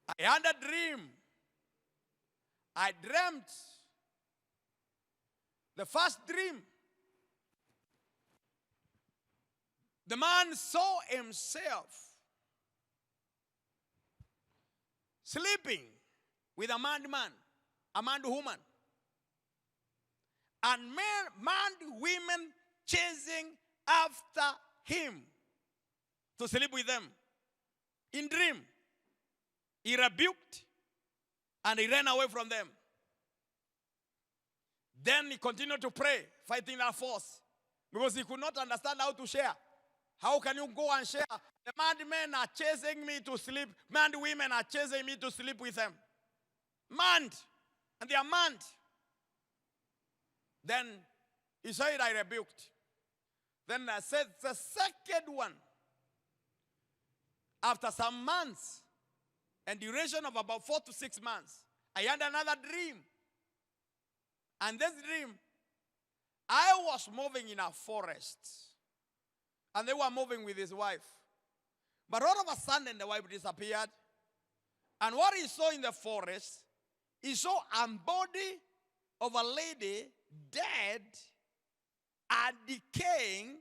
I had a dream. I dreamt the first dream. The man saw himself sleeping with a mad man, a mad woman, and mad women chasing after him to sleep with them. In dream, he rebuked and he ran away from them. Then he continued to pray, fighting that force, because he could not understand how to share. How can you go and share? The mad men are chasing me to sleep. Mad women are chasing me to sleep with them. Mad. And they are mad. Then he said, I rebuked. Then I said, the second one. After some months, and duration of about 4 to 6 months, I had another dream. And this dream, I was moving in a forest. And they were moving with his wife. But all of a sudden, the wife disappeared. And what he saw in the forest, he saw a body of a lady dead and decaying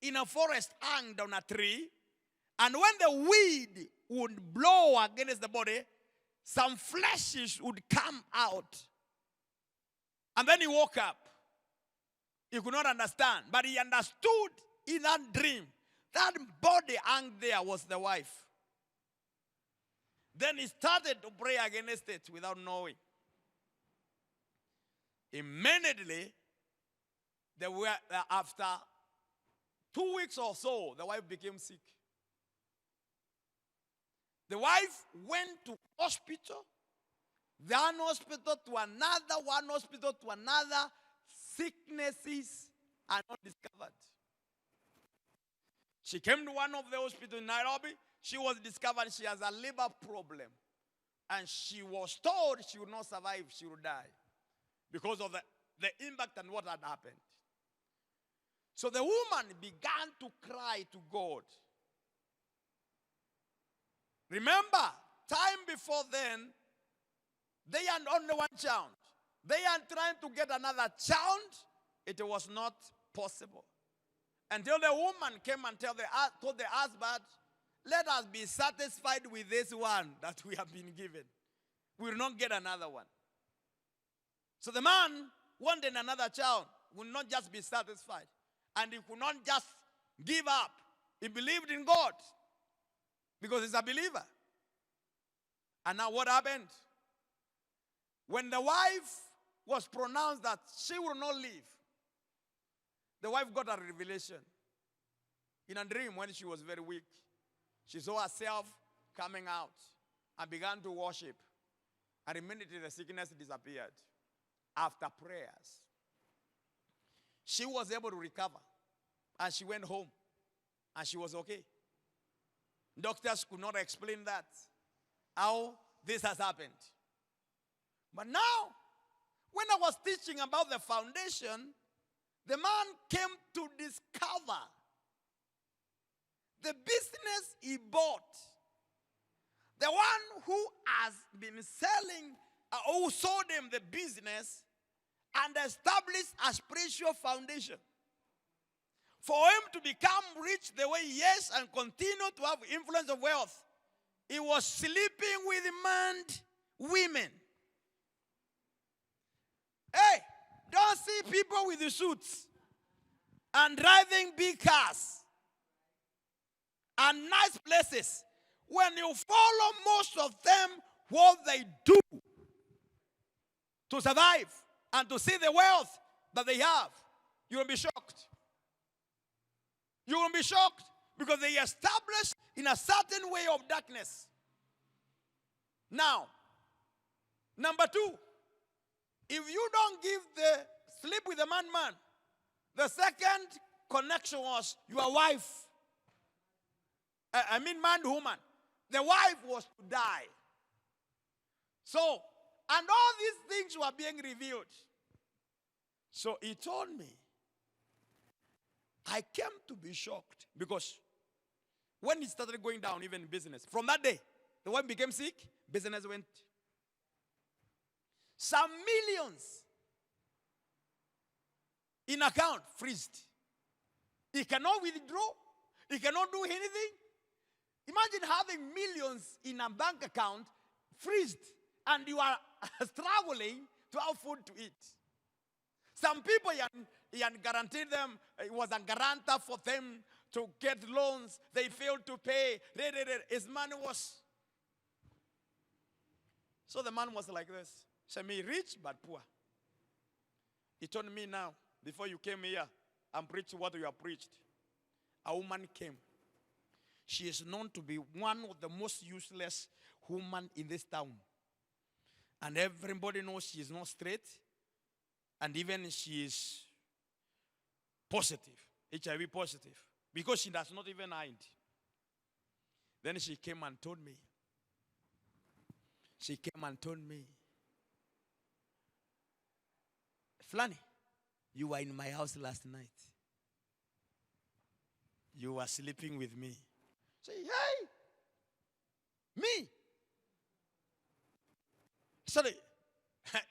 in a forest hanged on a tree. And when the wind would blow against the body, some fleshes would come out. And then he woke up. He could not understand, but he understood in that dream, that body hung there was the wife. Then he started to pray against it without knowing. Immediately, after 2 weeks or so, the wife became sick. The wife went to hospital, one hospital to another, one hospital to another. Sicknesses are not discovered. She came to one of the hospitals in Nairobi. She was discovered she has a liver problem. And she was told she would not survive, she would die. Because of the impact and what had happened. So the woman began to cry to God. Remember, time before then, they had only one child. They are trying to get another child. It was not possible. Until the woman came and told the husband, let us be satisfied with this one that we have been given. We will not get another one. So the man wanted another child, would not just be satisfied. And he could not just give up. He believed in God because he's a believer. And now what happened? When the wife was pronounced that she will not live, the wife got a revelation. In a dream when she was very weak, she saw herself coming out and began to worship. And immediately the sickness disappeared. After prayers, she was able to recover. And she went home. And she was okay. Doctors could not explain that, how this has happened. But now, when I was teaching about the foundation, the man came to discover the business he bought. The one who has been selling, who sold him the business and established a spiritual foundation. For him to become rich the way he is and continue to have influence of wealth, he was sleeping with mad women. Hey, don't see people with the suits and driving big cars and nice places. When you follow most of them, what they do to survive and to see the wealth that they have, you will be shocked. You will be shocked because they established in a certain way of darkness. Now, number two, if you don't give the sleep with the man, the second connection was your wife. Man, woman. The wife was to die. So, and all these things were being revealed. So he told me, I came to be shocked because when it started going down, even in business, from that day, the wife became sick, business went. Some millions in account freezed. He cannot withdraw. He cannot do anything. Imagine having millions in a bank account freezed, and you are struggling to have food to eat. Some people, he had guaranteed them, he was a guarantor for them to get loans. They failed to pay. His money was. So the man was like this. He said, me rich but poor. He told me now, before you came here and preached what you have preached, a woman came. She is known to be one of the most useless women in this town. And everybody knows she is not straight. And even she is positive, HIV positive. Because she does not even hide. Then she came and told me. Flanny, you were in my house last night. You were sleeping with me. Say, hey, me. Sorry,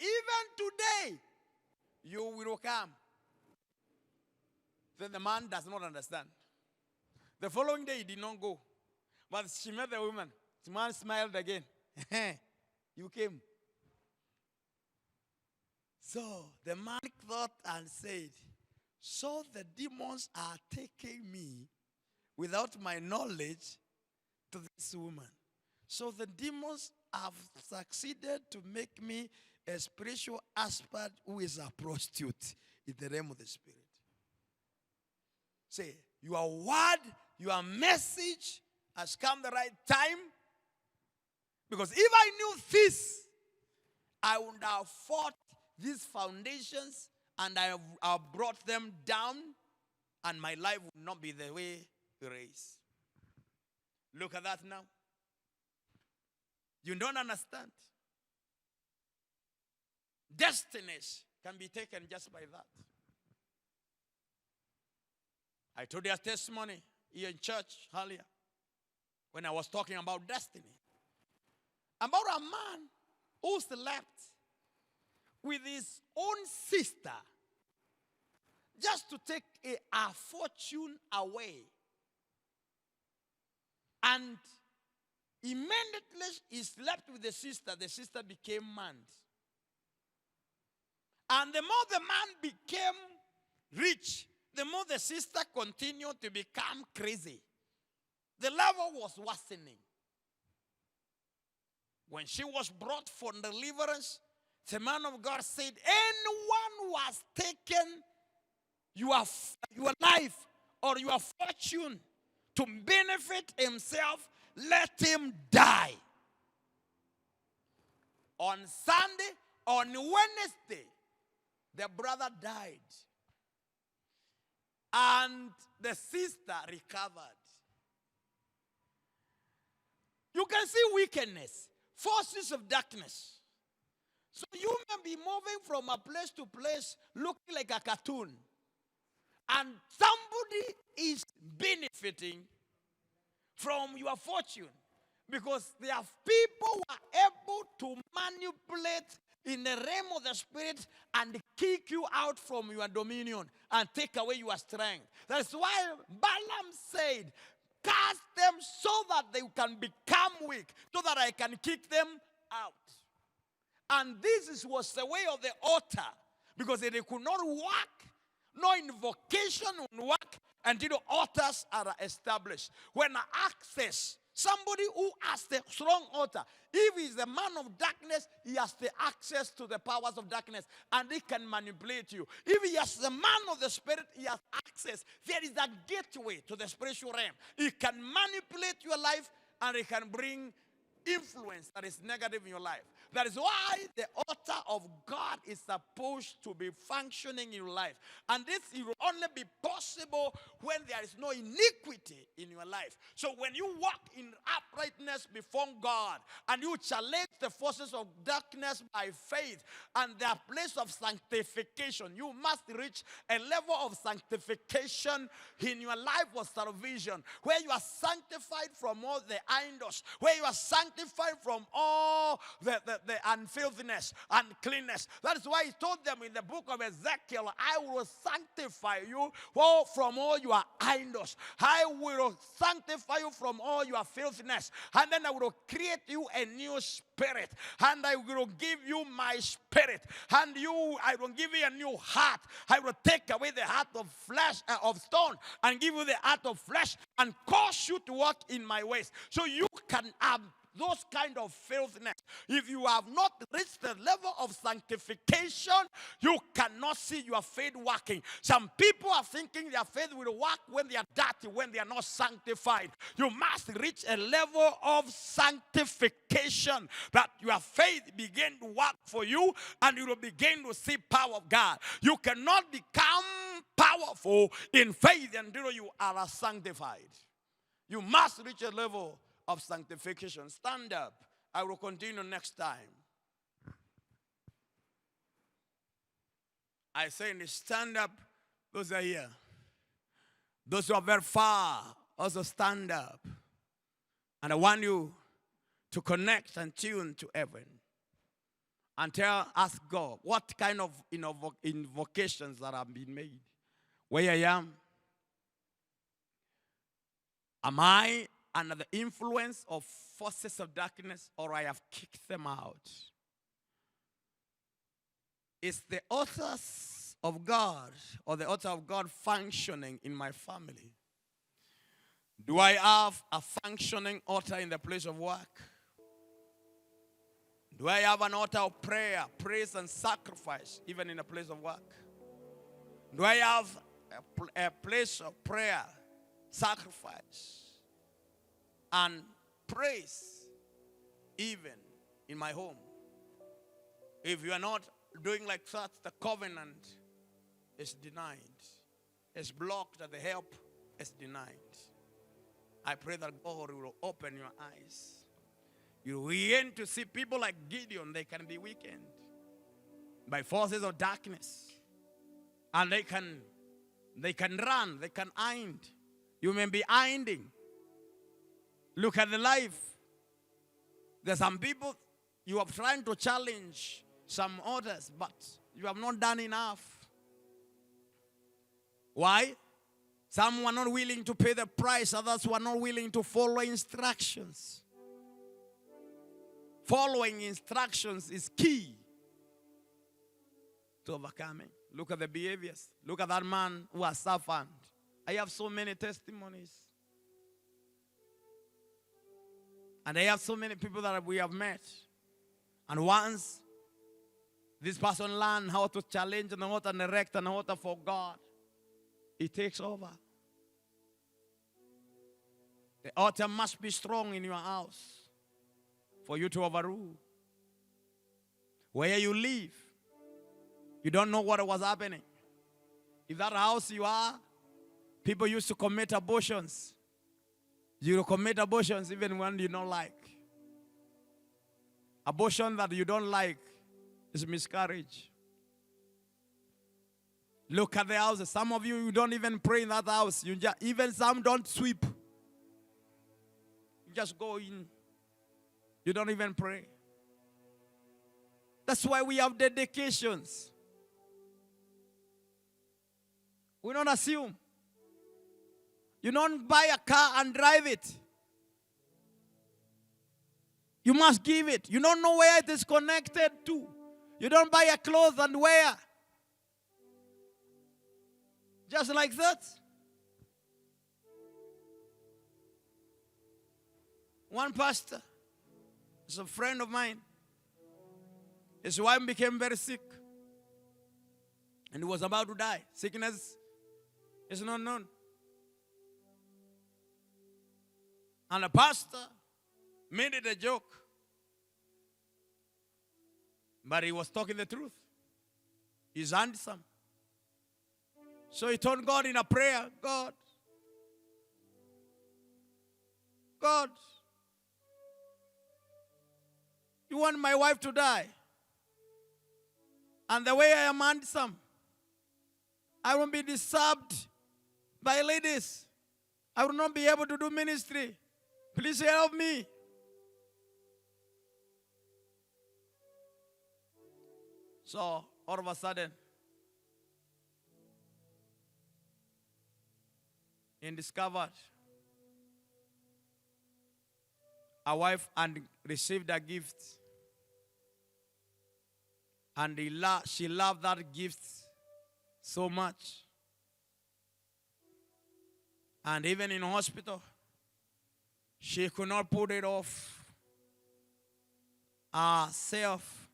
even today, you will come. Then the man does not understand. The following day, he did not go. But she met the woman. The man smiled again. You came. So the man thought and said, so the demons are taking me without my knowledge to this woman. So the demons have succeeded to make me a spiritual aspect who is a prostitute in the realm of the spirit. Say, your word, your message has come the right time. Because if I knew this, I would have fought these foundations and I have brought them down, and my life would not be the way it is. Look at that now. You don't understand. Destinies can be taken just by that. I told you a testimony here in church earlier when I was talking about destiny. About a man who slept with his own sister just to take a fortune away. And immediately he slept with the sister became mad. And the more the man became rich, the more the sister continued to become crazy. The level was worsening. When she was brought for deliverance, the man of God said, anyone who has taken your life or your fortune to benefit himself, let him die. On Sunday, on Wednesday, the brother died. And the sister recovered. You can see wickedness, forces of darkness. So you may be moving from a place to place looking like a cartoon. And somebody is benefiting from your fortune. Because there are people who are able to manipulate in the realm of the spirit and kick you out from your dominion and take away your strength. That's why Balaam said, cast them so that they can become weak, so that I can kick them out. And this was the way of the altar, because they could not work, no invocation would work until the altars are established. When access, somebody who has the strong altar, if he is the man of darkness, he has the access to the powers of darkness, and he can manipulate you. If he has the man of the spirit, he has access. There is a gateway to the spiritual realm. He can manipulate your life, and he can bring influence that is negative in your life. That is why the altar of God is supposed to be functioning in your life. And this, you will only be possible when there is no iniquity in your life. So when you walk in uprightness before God and you challenge the forces of darkness by faith and their place of sanctification, you must reach a level of sanctification in your life of salvation, where you are sanctified from all the idols, where you are sanctified from all the unfilthiness and cleanness. That is why he told them in the book of Ezekiel, I will sanctify you from all your idols. I will sanctify you from all your filthiness. And then I will create you a new spirit. And I will give you my spirit. And I will give you a new heart. I will take away the heart of flesh, of stone, and give you the heart of flesh, and cause you to walk in my ways. So you can have those kind of filthiness. If you have not reached the level of sanctification, you cannot see your faith working. Some people are thinking their faith will work when they are dirty, when they are not sanctified. You must reach a level of sanctification that your faith begin to work for you, and you will begin to see power of God. You cannot become powerful in faith until you are sanctified. You must reach a level of sanctification. Stand up. I will continue next time. I say, stand up. Those are here. Those who are very far, also stand up. And I want you to connect and tune to heaven. And ask God, what kind of invocations that have been made? Where I am I under the influence of forces of darkness, or I have kicked them out? Is the authors of God or the author of God functioning in my family? Do I have a functioning altar in the place of work? Do I have an altar of prayer, praise and sacrifice even in the place of work? Do I have a place of prayer, sacrifice, and praise even in my home? If you are not doing like that, the covenant is denied. It's blocked, and the help is denied. I pray that God will open your eyes. You begin to see people like Gideon. They can be weakened by forces of darkness. And they can run, they can hide. You may be hiding. Look at the life. There's some people, you are trying to challenge some others, but you have not done enough. Why? Some were not willing to pay the price. Others were not willing to follow instructions. Following instructions is key to overcoming. Look at the behaviors. Look at that man who has suffered. I have so many testimonies. And I have so many people that we have met. And once this person learns how to challenge and how to erect and how to for God, it takes over. The altar must be strong in your house for you to overrule. Where you live, you don't know what was happening. If that house you are, people used to commit abortions. You commit abortions even when you don't like. Abortion that you don't like is miscarriage. Look at the houses. Some of you don't even pray in that house. Even some don't sweep. You just go in. You don't even pray. That's why we have dedications. We don't assume. You don't buy a car and drive it. You must give it. You don't know where it is connected to. You don't buy a clothes and wear. Just like that. One pastor is a friend of mine. His wife became very sick. And he was about to die. Sickness is not known. And the pastor made it a joke. But he was talking the truth. He's handsome. So he told God in a prayer, God, you want my wife to die? And the way I am handsome, I won't be disturbed by ladies. I will not be able to do ministry. Please help me. So all of a sudden, he discovered a wife and received a gift. And she loved that gift so much. And even in hospital, she could not put it off herself.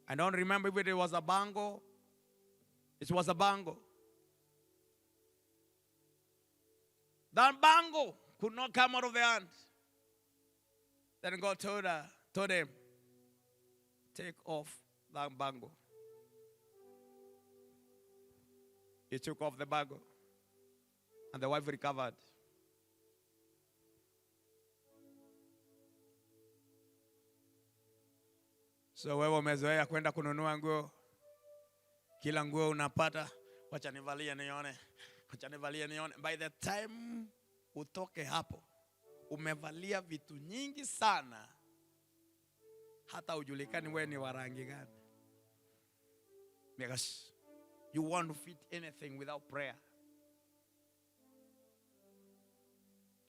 I don't remember if it was a bangle. It was a bangle. That bangle could not come out of the hand. Then God told him, take off that bangle. He took off the bangle. And the wife recovered. So wewe umezoea kwenda kununua nguo. Kila nguo unapata, wacha nivalie nione. Wacha nivalie nione. By the time utoke hapo, umevalia vitu nyingi sana. Hata ujulikani wewe ni wa rangi gani. Because you want to fit anything without prayer.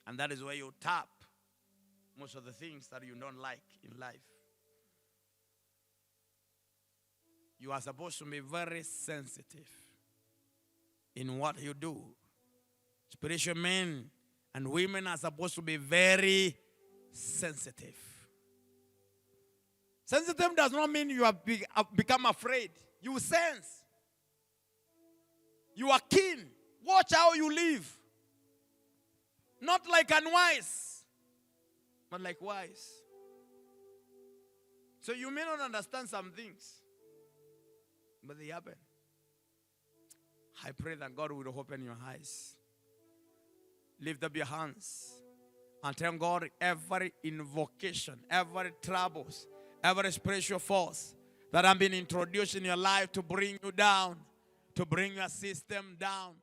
And that is where you tap most of the things that you don't like in life. You are supposed to be very sensitive in what you do. Spiritual men and women are supposed to be very sensitive. Sensitive does not mean you have become afraid. You sense. You are keen. Watch how you live. Not like unwise, but like wise. So you may not understand some things, but they happen. I pray that God will open your eyes. Lift up your hands and tell God every invocation, every troubles, every spiritual force that have been introduced in your life to bring you down, to bring your system down.